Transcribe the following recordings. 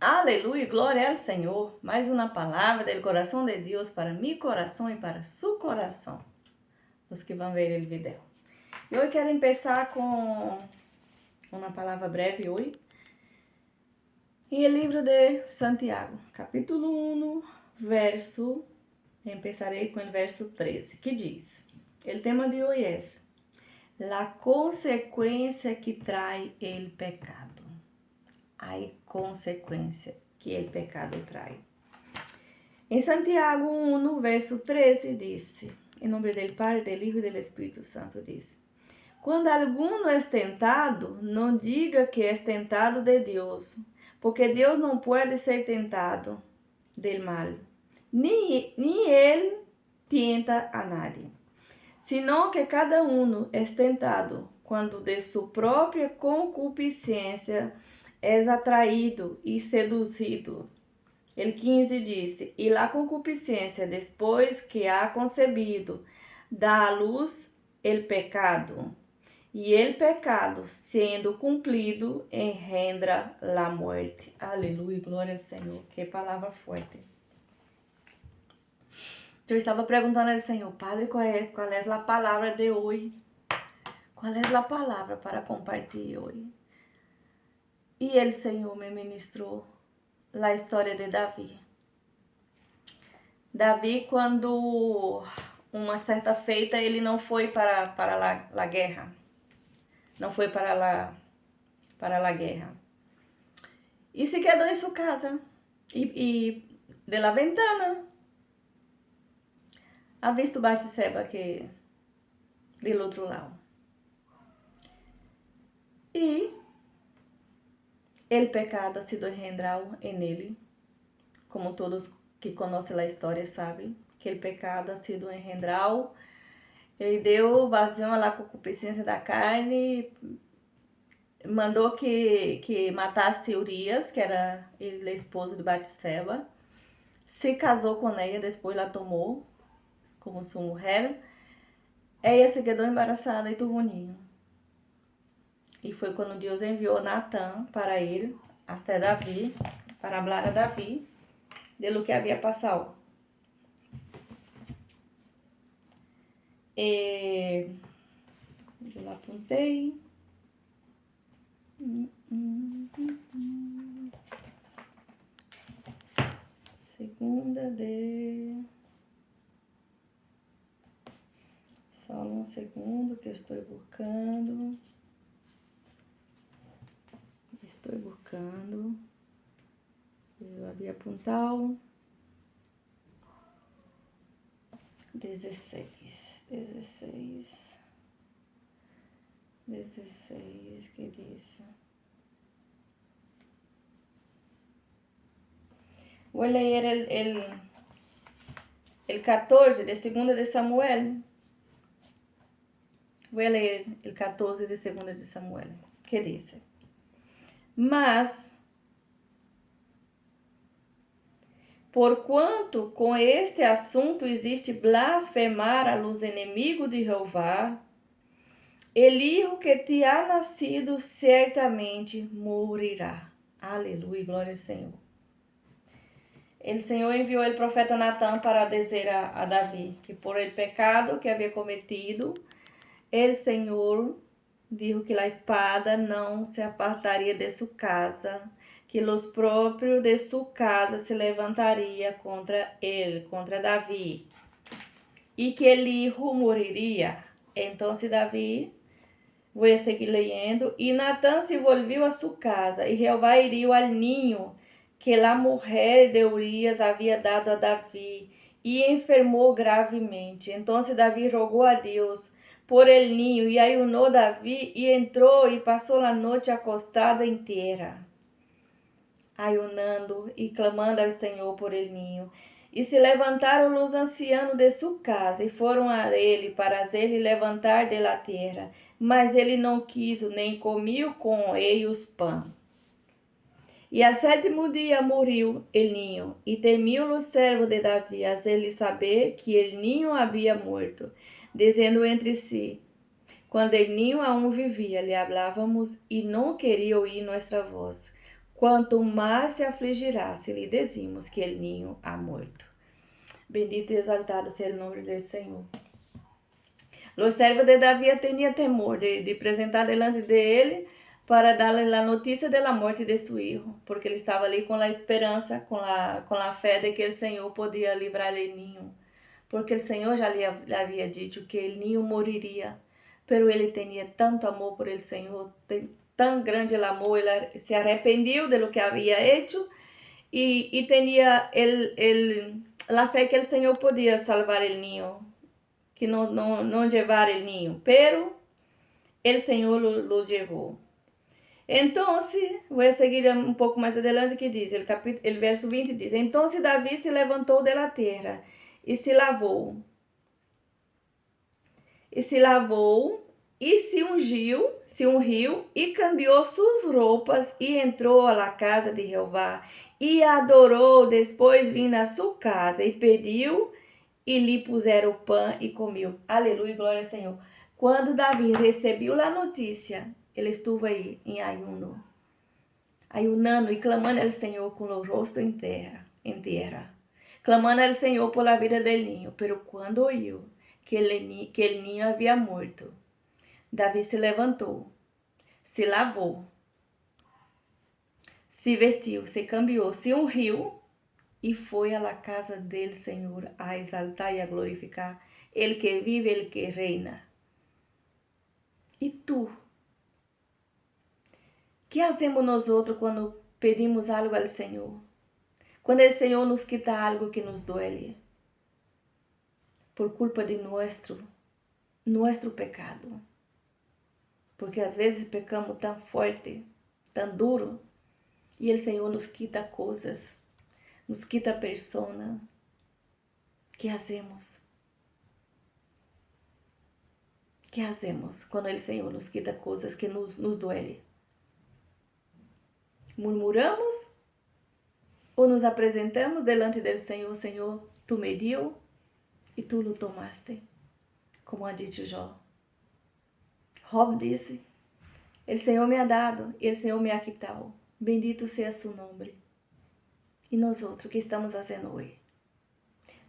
Aleluia, glória ao Senhor. Mais uma palavra do coração de Deus para mi coração e para su coração. Os que vão ver o vídeo. E hoje quero começar com uma palavra breve hoje. E o livro de Santiago, capítulo 1, começarei com o verso 13, que diz: o tema de hoje é la consequência que trai el pecado. A consequência que o pecado trai. Em Santiago 1, verso 13, disse, em nome do Pai, do Filho e do Espírito Santo, disse: quando alguno é tentado, não diga que é tentado de Deus, porque Deus não pode ser tentado del mal, nem ele tenta a nadie, senão que cada um é tentado quando de sua própria concupiscência és atraído e seduzido. El 15 disse: e la concupiscência, depois que há concebido, dá à luz el pecado. E el pecado, sendo cumprido, engendra la muerte. Aleluia, glória ao Senhor. Que palavra forte. Eu estava perguntando ao Senhor: Padre, qual é a palavra de hoje? Qual é a palavra para compartilhar hoje? E ele, Senhor, me ministrou a história de Davi. Davi, quando uma certa feita, ele não foi para a guerra. Não foi para a guerra. E se quedou em sua casa. E de la ventana, ha visto Batseba que do outro lado. E el pecado ha sido engendrado en ele, como todos que conhecem a história sabem, que o pecado ha sido engendrado. Ele deu vazão à concupiscência da carne, mandou que matasse Urias, que era ele, esposo de Batseba, se casou com ela, depois la tomou como sua mulher. Ela se quedou embaraçada e tuvo um ninho. E foi quando Deus enviou Natã para ele, até Davi, para falar a Davi de lo que havia passado. Eu apontei. Segunda de... Só um segundo que eu estou buscando. Eu havia apontado. 16, que diz. Vou ler el 14 de 2 de Samuel. Vou ler el 14 de 2 de Samuel, que diz: mas, porquanto com este assunto existe blasfemar a los inimigos de Jeová, el hijo que te ha nascido certamente morirá. Aleluia, glória ao Senhor. O Senhor enviou o profeta Natã para dizer a Davi que por el pecado que havia cometido, o Senhor dijo que a espada não se apartaria de sua casa, que os próprios de sua casa se levantaria contra ele, contra Davi, e que el hijo moriria. Então Davi, vou seguir lendo, e Natã se volviu a sua casa, e Jeová hiriu al ninho que a mulher de Urias havia dado a Davi, e enfermou gravemente. Então Davi rogou a Deus por el ninho, e ayunou Davi, e entrou e passou a noite acostada inteira, ayunando e clamando ao Senhor por el ninho. E se levantaram os ancianos de sua casa, e foram a ele para ele levantar de la terra, mas ele não quis, nem comiu com eles pão. E ao 7º dia morreu el ninho, e temiam os servos de Davi a ele saber que el ninho havia morto, dizendo entre si: quando el ninho aún vivia, lhe hablávamos e não queria ouvir nossa voz. quanto más se afligirá si lhe decimos que el niño ha muerto. Bendito y exaltado sea el nombre del Señor. Los servos de David tenían temor de presentar delante de él para darle la noticia de la muerte de su hijo, porque ele estava ali com a esperança, com a fé de que o Senhor podia livrar o ninho, porque o Senhor já lhe havia dito que o ninho moriria, pero ele tinha tanto amor por el Senhor, tão grande o amor, ele se arrependeu de lo que havia hecho e tinha a fé que o Senhor podia salvar o ninho, que não levar o ninho, pero el Senhor lo levou. Então, vou seguir um pouco mais adelante que diz, o verso 20 diz, então Davi se levantou de la terra e se lavou, e se ungiu e cambiou suas roupas e entrou a la casa de Jeová e adorou, depois vindo a sua casa e pediu e lhe puseram pão e comeu. Aleluia, glória ao Senhor. Quando Davi recebeu a notícia, ele estuvo aí em ayunando e clamando ao Senhor com o rosto em terra, clamando ao Senhor por la vida del niño. Pero quando ouviu que el niño havia morto, Davi se levantou, se lavou, se vestiu, se cambiou, se ungiu e foi a la casa del Senhor a exaltar e a glorificar el que vive, el que reina. E tu? O que fazemos nós outros quando pedimos algo ao Senhor? Quando o Senhor nos quita algo que nos duele, por culpa de nosso pecado. Porque às vezes pecamos tão forte, tão duro, e o Senhor nos quita coisas, nos quita persona. O que fazemos? O que fazemos quando o Senhor nos quita coisas que nos duele? Murmuramos ou nos apresentamos delante do Senhor? Senhor, tu me deu e tu lo tomaste, como ha dito Jó. Job disse, o Senhor me ha dado e o Senhor me ha quitado. Bendito seja su nome. E nós outros, o que estamos fazendo hoje?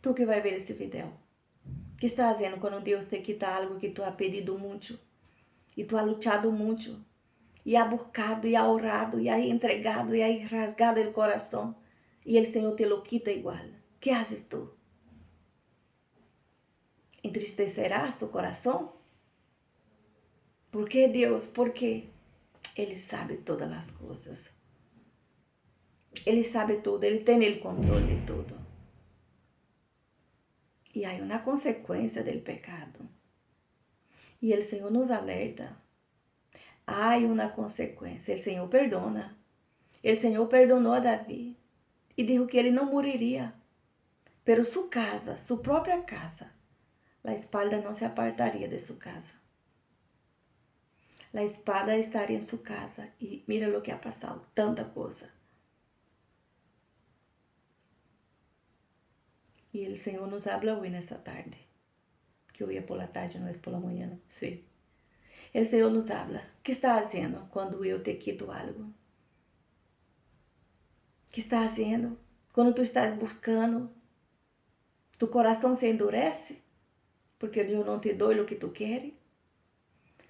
Tu que vai ver esse vídeo, o que está fazendo quando Deus te quita algo que tu ha pedido muito e tu ha luchado muito e ha buscado e ha orado e ha entregado e ha rasgado o coração e o Senhor te lo quita igual? Que haces tu? Entristecerá su coração? ¿Por qué Deus? ¿Por qué? Ele sabe todas as coisas. Ele sabe tudo, ele tem o controle de tudo. E há uma consequência do pecado. E o Senhor nos alerta. Há uma consequência. O Senhor perdona. O Senhor perdonou a Davi e disse que ele não moriria. Pero sua casa, sua própria casa, a espada não se apartaria de sua casa. A espada estaria em sua casa. E mira o que ha passado, tanta coisa. E o Senhor nos habla hoje nessa tarde. Que hoje é por la tarde, não é por la manhã. Sim. O Senhor nos habla. O que está fazendo quando eu te quito algo? O que está fazendo quando tu estás buscando? Tu coração se endurece porque eu não te dou o que tu queres?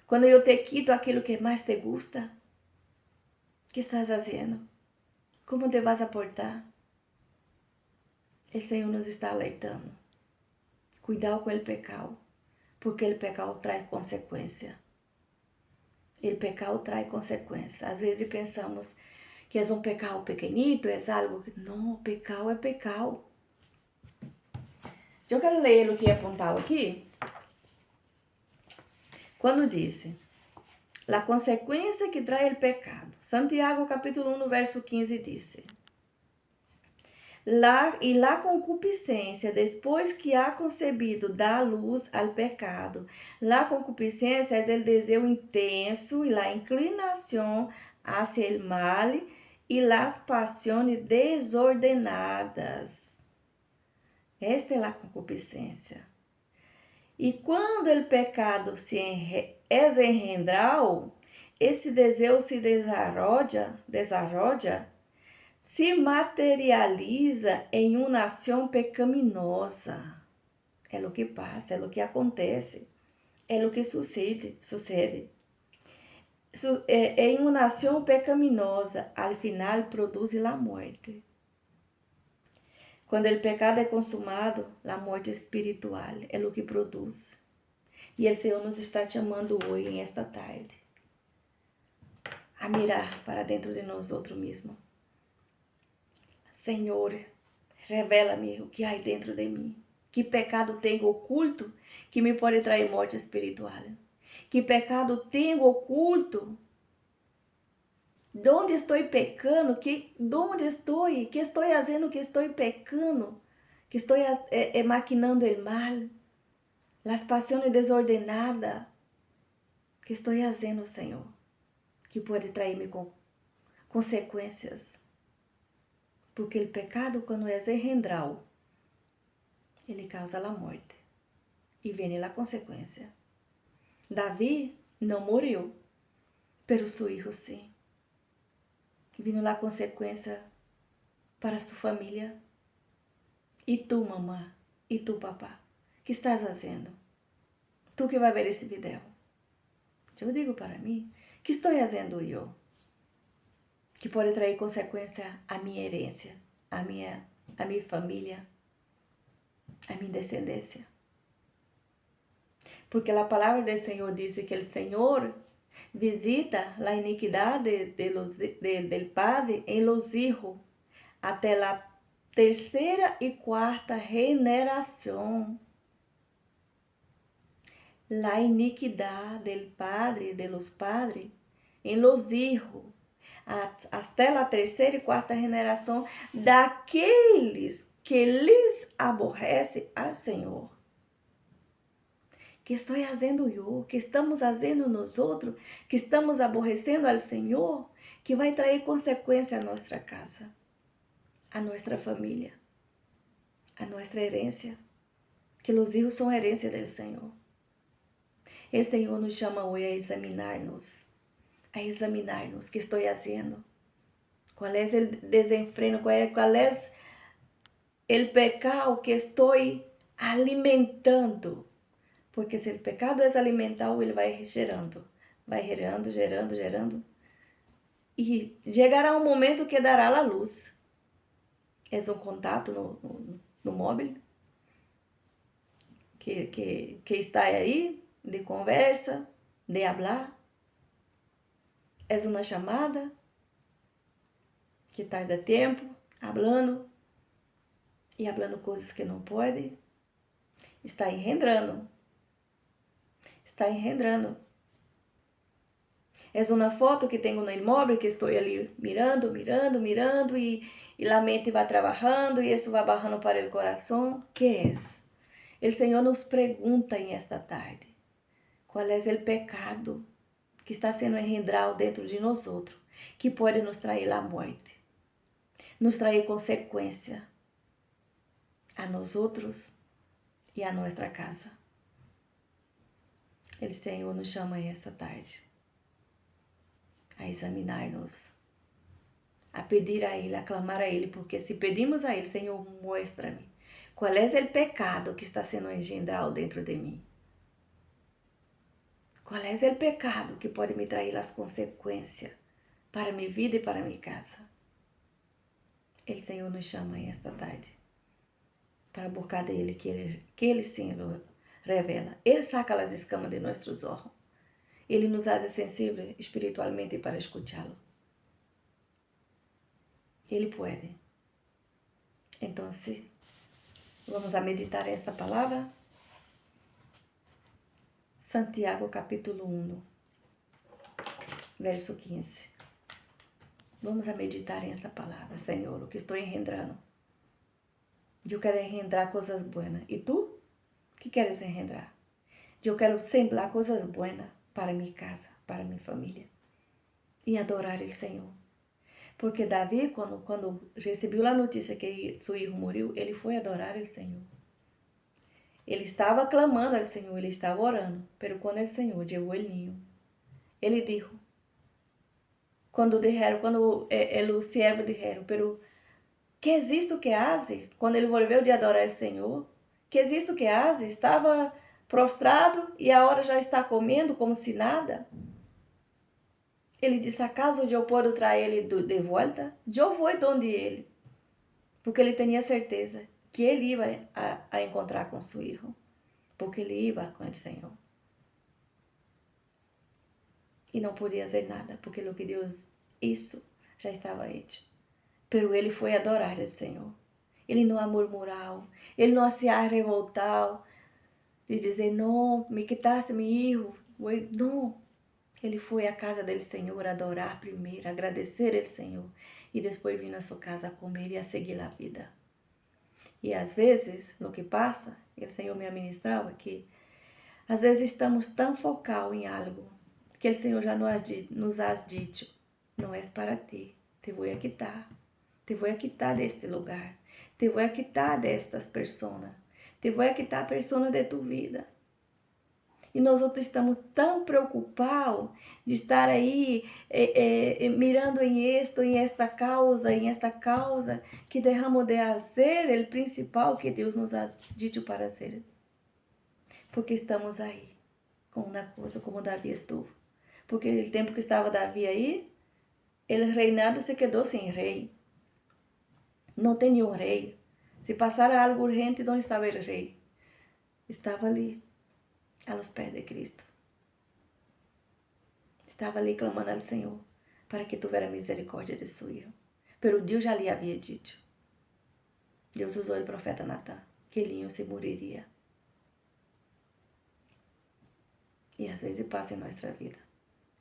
Quando eu te quito aquilo que mais te gusta? O que estás fazendo? Como te vas a portar? O Senhor nos está alertando. Cuidado com o pecado, porque o pecado traz consequência. O pecado traz consequência. Às vezes pensamos que é um pecado pequenito, é algo que... Não, pecado é pecado. Eu quero ler o que é apontado aqui. Quando disse, a consequência que traz o pecado. Santiago capítulo 1, verso 15 disse, la concupiscência, depois que ha concebido, dá luz ao pecado. La concupiscência é o desejo intenso e la inclinação hacia el mal e las pasiones desordenadas. Esta é a concupiscência. E quando o pecado é engendrado, esse desejo se se materializa em uma ação pecaminosa. É o que passa, é o que acontece, é o que sucede. Em uma ação pecaminosa, al final produz a morte. Quando o pecado é consumado, a morte espiritual é o que produz. E o Senhor nos está chamando hoje, em esta tarde, a mirar para dentro de nós outros mesmos. Senhor, revela-me o que há dentro de mim. Que pecado tenho oculto que me pode trazer morte espiritual? Que pecado tenho oculto? Onde estou pecando? Onde estou? Que estou fazendo? Que estou pecando? Que estou maquinando o mal? As paixões desordenadas? Que estou fazendo, Senhor? Que pode trazer-me com consequências. Porque o pecado, quando é engendrado, ele causa a morte. E vem a consequência. Davi não morreu, pero seu filho sim. Vino a consequência para sua família. E tu, mamãe, e tu, papá, que estás fazendo? Tu que vai ver esse vídeo. Eu digo para mim, que estou fazendo eu? Que pode trazer consequência à minha herência, à minha família, à minha descendência. Porque a palavra do Senhor diz que o Senhor visita a iniquidade del padre em los hijos até a terceira e quarta generação. La iniquidad del padre, de los padres, en los hijos, até a terceira e quarta geração daqueles que lhes aborrece ao Senhor. Que estou fazendo eu, que estamos fazendo nós outros, que estamos aborrecendo ao Senhor, que vai trazer consequência à nossa casa, à nossa família, à nossa herência, que os filhos são herência do Senhor. O Senhor nos chama hoje a examinar-nos, o que estou fazendo, qual é o desenfreno, qual é o pecado que estou alimentando, porque se o pecado é alimentado, ele vai gerando, e chegará um momento que dará a luz. É um contato no móvel que está aí, de conversa, de hablar. É uma chamada que tarda tempo, hablando coisas que não pode. Está engendrando. É uma foto que tenho no imóvel, que estou ali mirando, e a mente vai trabalhando, e isso vai bajando para o coração. Que é? O Senhor nos pergunta em esta tarde, qual é o pecado que está sendo engendrado dentro de nós outros, que pode nos trazer a morte, nos trazer consequência a nós outros e a nossa casa. O Senhor nos chama esta tarde a examinar-nos, a pedir a Ele, a clamar a Ele, porque se pedimos a Ele, Senhor, mostra-me qual é o pecado que está sendo engendrado dentro de mim. Qual é o pecado que pode me trazer as consequências para minha vida e para minha casa? O Senhor nos chama esta tarde para a boca dele, que ele sim revela. Ele saca as escamas de nossos olhos. Ele nos hace sensíveis espiritualmente para escutá-lo. Ele pode. Então, vamos a meditar esta palavra. Santiago capítulo 1, verso 15. Vamos a meditar esta palavra. Senhor, o que estou engendrando? Eu quero engendrar coisas boas. E tu? O que queres engendrar? Eu quero sembrar coisas boas para minha casa, para minha família. E adorar o Senhor. Porque Davi, quando recebeu a notícia que seu filho morreu, ele foi adorar o Senhor. Ele estava clamando ao Senhor, ele estava orando. Pero quando o Senhor llegó el niño, ele dijo, quando o siervo dijeron, pero ¿qué es esto que hace? Quando ele volveu de adorar o Senhor, ¿qué es esto que hace? Estava prostrado e agora já está comendo como se nada. Ele disse, acaso eu posso trazer ele de volta? Eu vou donde ele. Porque ele tinha certeza que ele ia a encontrar com seu filho. Porque ele ia com o Senhor. E não podia fazer nada, porque o que Deus hizo já estava hecho. Pero ele foi adorar o Senhor. Ele não a murmurou, ele não se ha revoltado, de dizer, não, me quitaste meu filho. Não. Ele foi à casa do Senhor adorar primeiro, agradecer ao Senhor. E depois vir na sua casa a comer e a seguir a vida. E às vezes, o que passa, o Senhor me ministrava que às vezes estamos tão focados em algo que o Senhor já nos ha dito, não é para ti, te vou a quitar deste lugar, te vou a quitar destas pessoas, te vou a quitar a pessoa de tu vida. E nós outros estamos tão preocupados de estar aí mirando em esta causa, que deixamos de fazer o principal que Deus nos ha dito para fazer. Porque estamos aí com uma coisa como Davi estuvo. Porque no tempo que estava Davi aí, o reinado se quedou sem rei. Não tinha um rei. Se passara algo urgente, onde estava o rei? Estava ali, aos pés de Cristo. Estava ali clamando ao Senhor para que tivesse misericórdia de seu filho. Pero Deus já lhe havia dito. Deus usou o profeta Natan, que ele se moriria. E às vezes passa em nossa vida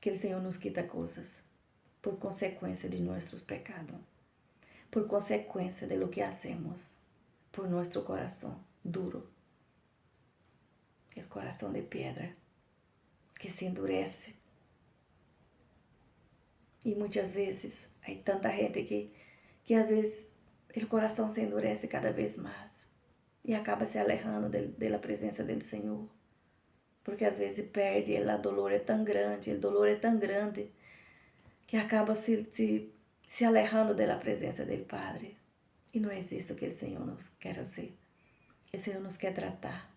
que o Senhor nos quita coisas por consequência de nossos pecados, por consequência de lo que hacemos, por nosso coração duro, o coração de pedra que se endurece. E muitas vezes, há tanta gente que às vezes o coração se endurece cada vez mais e acaba se alejando da presença do Senhor. Porque às vezes perde, o dolor é tão grande, que acaba se alejando da presença do Padre. E não é isso que o Senhor nos quer fazer. O Senhor nos quer tratar.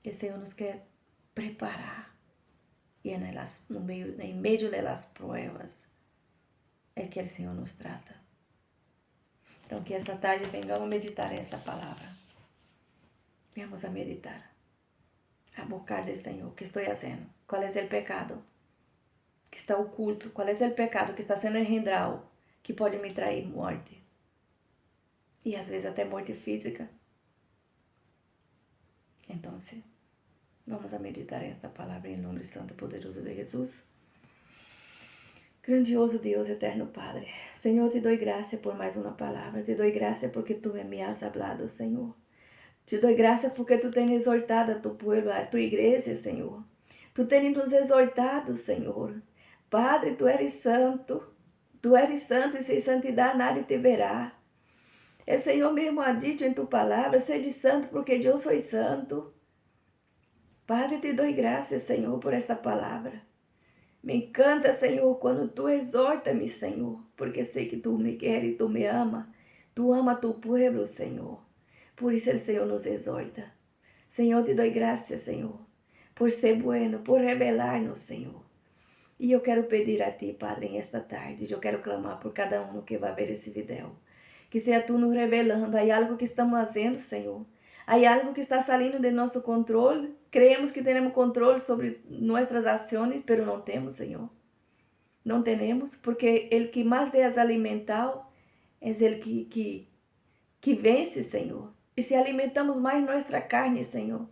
O Senhor nos quer preparar. E é em meio das provas é que o Senhor nos trata. Então, que esta tarde vengamos meditar esta palavra. Vamos a meditar. A buscar do Senhor, o que estou fazendo? Qual é o pecado que está oculto? Qual é o pecado que está sendo engendrado, que pode me trazer morte? E às vezes até morte física. Então, vamos a meditar esta palavra em nome santo e poderoso de Jesus. Grandioso Deus, eterno Padre, Senhor, te dou graça por mais uma palavra, te dou graça porque tu me has hablado, Senhor. Te dou graça porque tu tens exortado a tu povo, a tua igreja, Senhor. Tu tens nos exortado, Senhor. Padre, tu eres santo e sem santidade nada te verá. O Senhor mesmo ha dito em tu palavra, sede santo porque eu sou santo. Padre, te dou graças, Senhor, por esta palavra. Me encanta, Senhor, quando tu exorta-me, Senhor, porque sei que tu me queres e tu me ama. Tu ama tu povo, Senhor. Por isso o Senhor nos exorta. Senhor, te dou graças, Senhor, por ser bueno, por revelar-nos, Senhor. E eu quero pedir a ti, Padre, em esta tarde, eu quero clamar por cada um que vai ver esse vídeo. Que seja tu nos revelando, há algo que estamos fazendo, Senhor. Há algo que está saindo de nosso controle. Creemos que temos controle sobre nossas ações, mas não temos, Senhor. Não temos, porque o que mais é alimentado é o que vence, Senhor. E se alimentamos mais nossa carne, Senhor,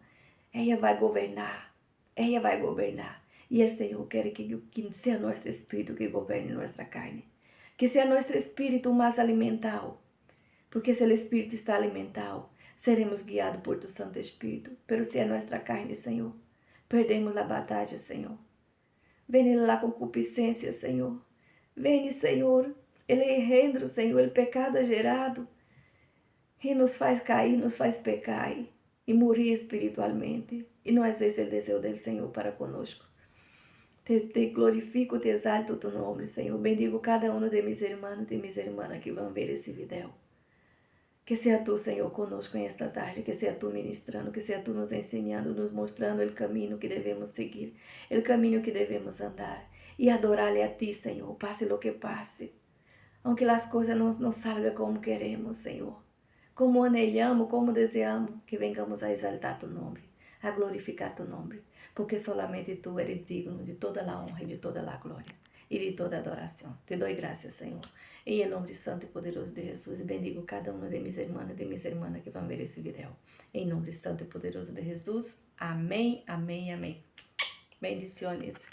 ela vai governar. Ela vai governar. E o Senhor quer que seja nosso espírito que governe nossa carne. Que seja nosso espírito mais alimentado. Porque se o espírito está alimentado, seremos guiados por tu Santo Espírito. Pero se é nossa carne, Senhor, perdemos a batalha, Senhor. Vem lá concupiscência, Senhor. Vem, Senhor, ele engendro, Senhor, o pecado é gerado. E nos faz cair, nos faz pecar e morrer espiritualmente. E não é esse o desejo do Senhor para conosco. Te glorifico, te exalto tu nome, Senhor. Bendigo cada um de mis irmãos e mis irmãs que vão ver esse vídeo. Que seja tu, Senhor, conosco esta tarde, que seja tu ministrando, que seja tu nos ensinando, nos mostrando o caminho que devemos seguir, o caminho que devemos andar e adorar-lhe a ti, Senhor, passe lo que passe. Aunque as coisas não salgam como queremos, Senhor, como anelhamos, como desejamos, que vengamos a exaltar tu nome, a glorificar tu nome, porque solamente tu eres digno de toda a honra e de toda a glória e de toda a adoração. Te dou graças, Senhor. Em nome santo e poderoso de Jesus, bendigo cada uma de minhas irmãs e de minhas irmãs que vão ver esse vídeo. Em nome santo e poderoso de Jesus. Amém, amém, amém. Bendiciones.